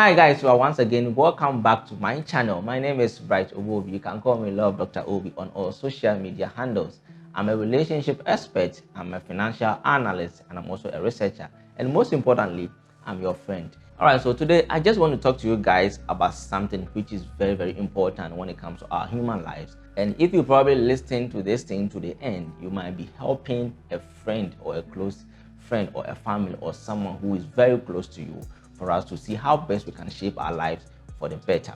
Hi guys, well once again welcome back to my channel. My name is Bright Obi. You can call me Love Dr. Obi on all social media handles. I'm a relationship expert, I'm a financial analyst, and I'm also a researcher. And most importantly, I'm your friend. Alright, so today I just want to talk to you guys about something which is very important when it comes to our human lives. And if you probably listen to this thing to the end, you might be helping a friend or a close friend or a family or someone who is very close to you for us to see how best we can shape our lives for the better.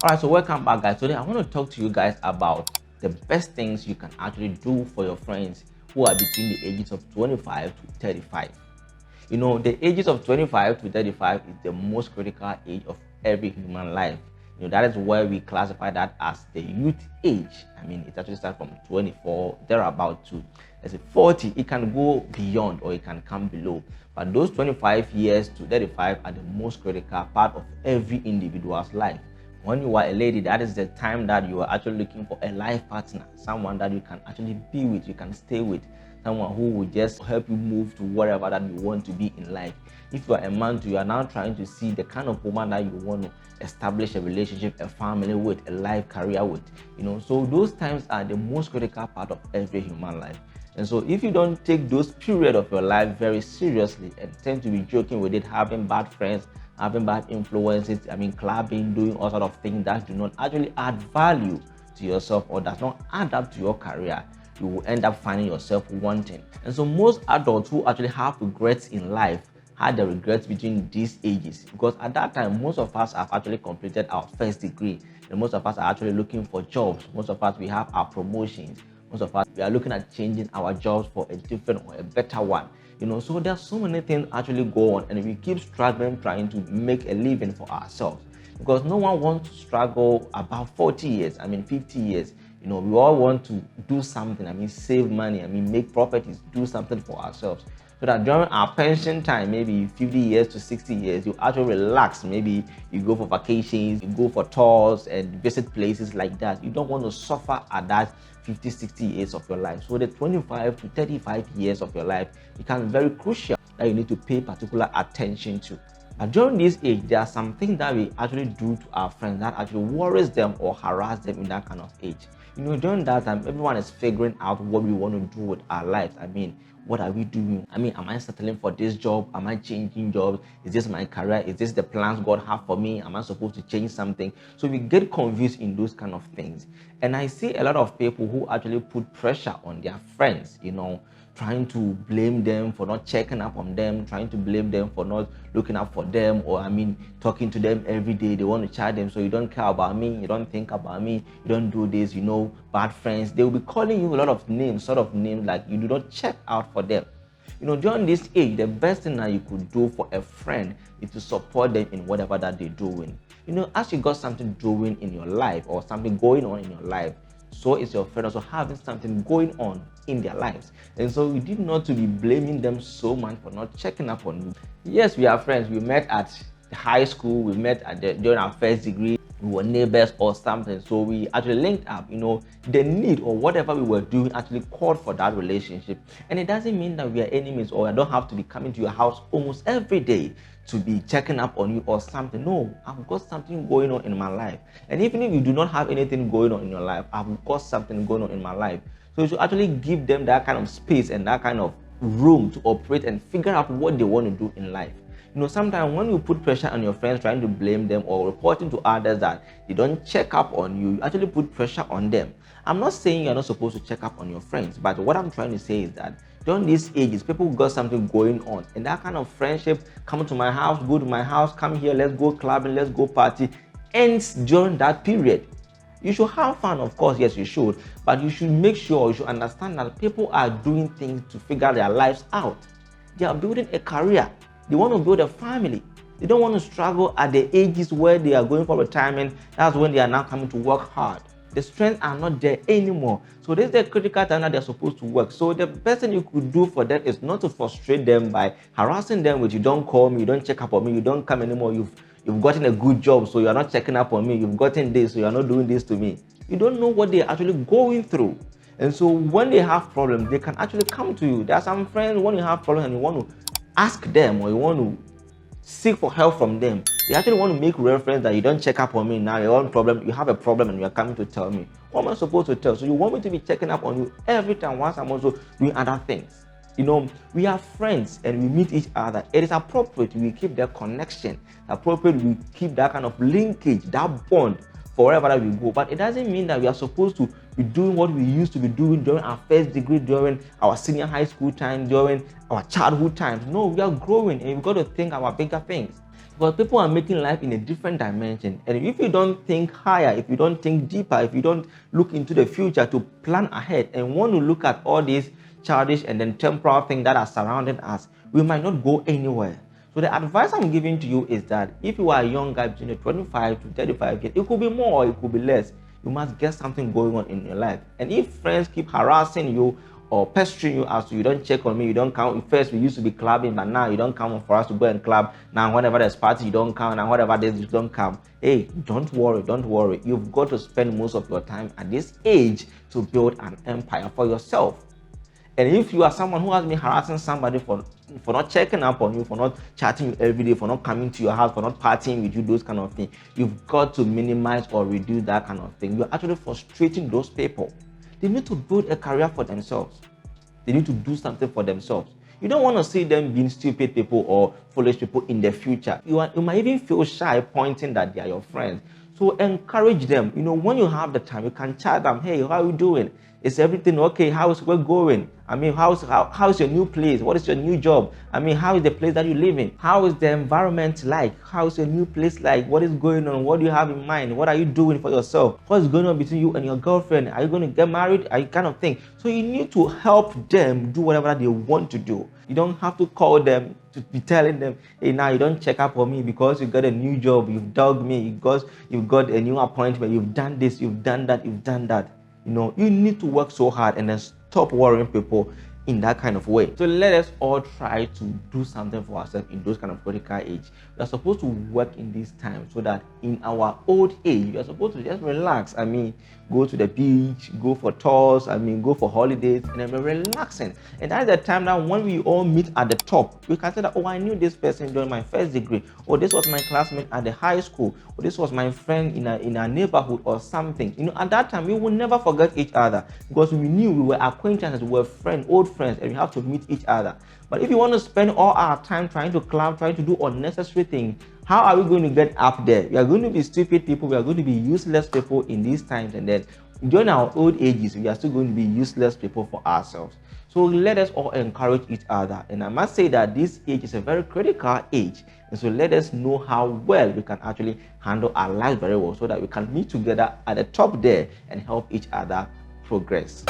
Alright, so welcome back guys. Today I want to talk to you guys about the best things you can actually do for your friends who are between the ages of 25 to 35. You know, the ages of 25 to 35 is the most critical age of every human life. You know, that is why we classify that as the youth age. I mean, it actually starts from 24, thereabout to, let's say 40. It can go beyond or it can come below. But those 25 years to 35 are the most critical part of every individual's life. When you are a lady, that is the time that you are actually looking for a life partner, someone that you can actually be with, you can stay with, someone who will just help you move to wherever that you want to be in life. If you are a man too, you are now trying to see the kind of woman that you want to establish a relationship, a family with, a life career with. You know, so those times are the most critical part of every human life. And so if you don't take those periods of your life very seriously and tend to be joking with it, having bad friends, having bad influences, I mean clubbing, doing all sort of things that do not actually add value to yourself or does not add up to your career, you will end up finding yourself wanting. And so most adults who actually have regrets in life had the regrets between these ages, because at that time most of us have actually completed our first degree and most of us are actually looking for jobs. Most of us, we have our promotions. Most of us, we are looking at changing our jobs for a different or a better one. You know, so there's so many things actually go on and we keep struggling trying to make a living for ourselves, because no one wants to struggle about 40 years, I mean 50 years. You know, we all want to do something, I mean save money, I mean make properties, do something for ourselves, so that during our pension time, maybe 50 years to 60 years, you actually relax. Maybe you go for vacations, you go for tours and visit places like that. You don't want to suffer at that 50, 60 years of your life. So the 25 to 35 years of your life becomes very crucial that you need to pay particular attention to. But during this age, there are some things that we actually do to our friends that actually worries them or harass them in that kind of age. You know, during that time, everyone is figuring out what we want to do with our lives. I mean, what are we doing? I mean, am I settling for this job? Am I changing jobs? Is this my career? Is this the plans God have for me? Am I supposed to change something? So we get confused in those kind of things. And I see a lot of people who actually put pressure on their friends, you know, trying to blame them for not checking up on them, trying to blame them for not looking up for them, or I mean, talking to them every day. They want to chat them, so you don't care about me, you don't think about me, you don't do this, you know, bad friends. They will be calling you a lot of names, sort of names like you do not check out for them. You know, during this age, the best thing that you could do for a friend is to support them in whatever that they're doing. You know, as you got something doing in your life or something going on in your life, so is your friend also having something going on in their lives. And so we did not to be blaming them so much for not checking up on you. Yes, we are friends. We met at high school, we met during our first degree, we were neighbors or something, so we actually linked up. You know, the need or whatever we were doing actually called for that relationship. And it doesn't mean that we are enemies or I don't have to be coming to your house almost every day to be checking up on you or something. No, I've got something going on in my life. And even if you do not have anything going on in your life, I've got something going on in my life. So you should actually give them that kind of space and that kind of room to operate and figure out what they want to do in life. You know, sometimes when you put pressure on your friends, trying to blame them or reporting to others that they don't check up on you, you actually put pressure on them. I'm not saying you're not supposed to check up on your friends, but what I'm trying to say is that during these ages, people got something going on, and that kind of friendship, come to my house, go to my house, come here, let's go clubbing, let's go party, ends during that period. You should have fun, of course, yes, you should, but you should make sure, you should understand that people are doing things to figure their lives out. They are building a career. They want to build a family. They don't want to struggle at the ages where they are going for retirement. That's when they are now coming to work hard. The strengths are not there anymore. So this is the critical time that they're supposed to work. So the best thing you could do for them is not to frustrate them by harassing them with, you don't call me, you don't check up on me, you don't come anymore, You've gotten a good job, so you're not checking up on me. You've gotten this, so you're not doing this to me. You don't know what they're actually going through. And so when they have problems, they can actually come to you. There are some friends, when you have problems and you want to ask them or you want to seek for help from them, they actually want to make reference that you don't check up on me now. Your own problem, you have a problem and you are coming to tell me. What am I supposed to tell? So you want me to be checking up on you every time whilst I'm also doing other things. You know, we are friends and we meet each other. It is appropriate we keep that connection. Appropriate we keep that kind of linkage, that bond forever that we go. But it doesn't mean that we are supposed to be doing what we used to be doing during our first degree, during our senior high school time, during our childhood times. No, we are growing and we've got to think about bigger things. Because people are making life in a different dimension. And if you don't think higher, if you don't think deeper, if you don't look into the future to plan ahead and want to look at all these childish and then temporal things that are surrounding us, we might not go anywhere. So the advice I'm giving to you is that if you are a young guy between the 25 to 35 years, it could be more or it could be less. You must get something going on in your life. And if friends keep harassing you or pestering you as to you don't check on me, you don't come. First we used to be clubbing, but now you don't come for us to go and club. Now whenever there's party, you don't come. Now whatever there's, you don't come. Hey, don't worry. You've got to spend most of your time at this age to build an empire for yourself. And if you are someone who has been harassing somebody for not checking up on you, for not chatting you every day, for not coming to your house, for not partying with you, those kind of things, you've got to minimize or reduce that kind of thing. You're actually frustrating those people. They need to build a career for themselves. They need to do something for themselves. You don't want to see them being stupid people or foolish people in the future. You might even feel shy pointing that they are your friends. So encourage them. You know, when you have the time, you can chat them. Hey, how are you doing? Is everything okay? How's work going? I mean, how's your new place? What is your new job? I mean, how is the place that you live in? How is the environment like? How's your new place like? What is going on? What do you have in mind? What are you doing for yourself? What is going on between you and your girlfriend? Are you going to get married? Are you kind of thing? So you need to help them do whatever they want to do. You don't have to call them to be telling them, hey, now you don't check up on me because you got a new job, you've dogged me, because you've got a new appointment, you've done this, you've done that, you've done that. You know, you need to work so hard and then stop worrying people in that kind of way. So let us all try to do something for ourselves in those kind of critical age. We are supposed to work in this time so that in our old age, we are supposed to just relax. I mean, go to the beach, go for tours, go for holidays, and then we're relaxing. And that's the time that when we all meet at the top, we can say that, oh, I knew this person during my first degree, or this was my classmate at the high school, or this was my friend in our neighborhood or something. You know, at that time, we will never forget each other because we knew we were acquaintances, we were friends, old friends, and we have to meet each other. But if you want to spend all our time trying to club, trying to do unnecessary things, how are we going to get up there? We are going to be stupid people. We are going to be useless people in these times, and then during our old ages, we are still going to be useless people for ourselves. So let us all encourage each other. And I must say that this age is a very critical age. And so let us know how well we can actually handle our lives very well so that we can meet together at the top there and help each other progress.